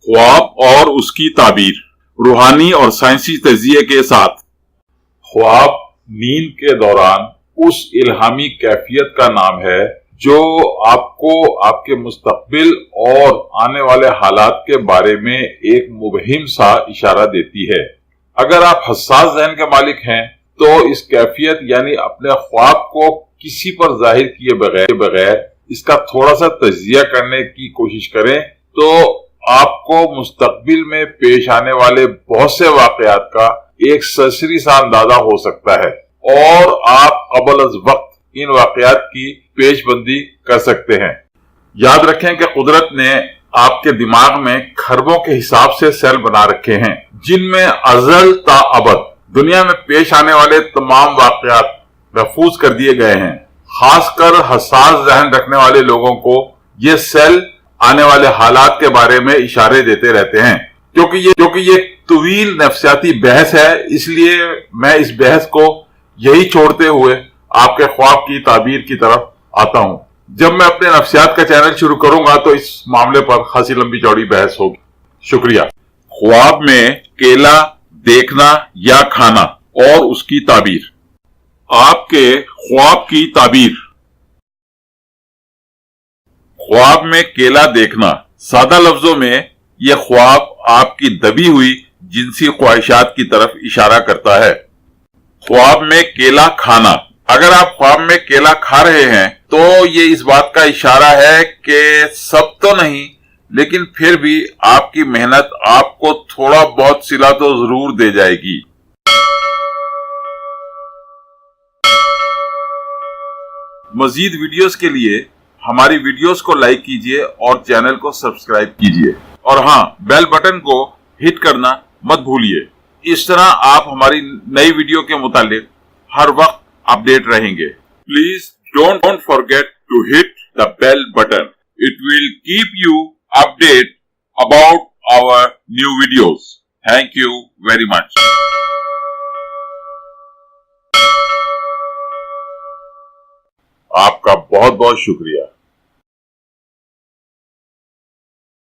ख्वाब और उसकी ताबीर, रूहानी और साइंसी तजिए के साथ। ख्वाब नींद के दौरान उस इल्हामी कैफियत का नाम है जो आपको आपके मुस्तकबिल और आने वाले हालात के बारे में एक मुबहिम सा इशारा देती है। अगर आप हसास ज़हन के मालिक हैं तो इस कैफियत यानी अपने ख्वाब को किसी पर जाहिर किए बगैर इसका थोड़ा सा तजिया करने की कोशिश करें तो आपको मुस्तकबिल में पेश आने वाले बहुत से वाकयात का एक सरसरी सा अंदाजा हो सकता है और आप क़ब्ल अज़ वक्त इन वाकयात की पेशबंदी कर सकते हैं। याद रखें कि कुदरत ने आपके दिमाग में खरबों के हिसाब से सेल बना रखे हैं जिनमें अज़ल ता अबद दुनिया में पेश आने वाले तमाम वाकयात महफूज कर दिए गए हैं। खासकर हसास जहन रखने वाले लोगों को ये सेल आने वाले हालात के बारे में इशारे देते रहते हैं। क्योंकि ये तवील नफ्सियाती बहस है, इसलिए मैं इस बहस को यही छोड़ते हुए आपके ख्वाब की ताबीर की तरफ आता हूँ। जब मैं अपने नफ्सियात का चैनल शुरू करूंगा तो इस मामले पर खासी लंबी चौड़ी बहस होगी। शुक्रिया। ख्वाब में केला देखना या खाना और उसकी ताबीर। आपके ख्वाब की ताबीर। ख्वाब में केला देखना, सादा लफ्जों में यह ख्वाब आपकी दबी हुई जिनसी ख्वाहिशात की तरफ इशारा करता है। ख्वाब में केला खाना, अगर आप ख्वाब में केला खा रहे हैं तो ये इस बात का इशारा है कि सब तो नहीं लेकिन फिर भी आपकी मेहनत आपको थोड़ा बहुत सिला तो जरूर दे जाएगी। मजीद वीडियोस के लिए हमारी वीडियोस को लाइक कीजिए और चैनल को सब्सक्राइब कीजिए और हाँ, बेल बटन को हिट करना मत भूलिए। इस तरह आप हमारी नई वीडियो के मुतालिक हर वक्त अपडेट रहेंगे। Please don't forget to hit the bell button. It will keep you update about our new videos. Thank you very much. आपका बहुत बहुत शुक्रिया।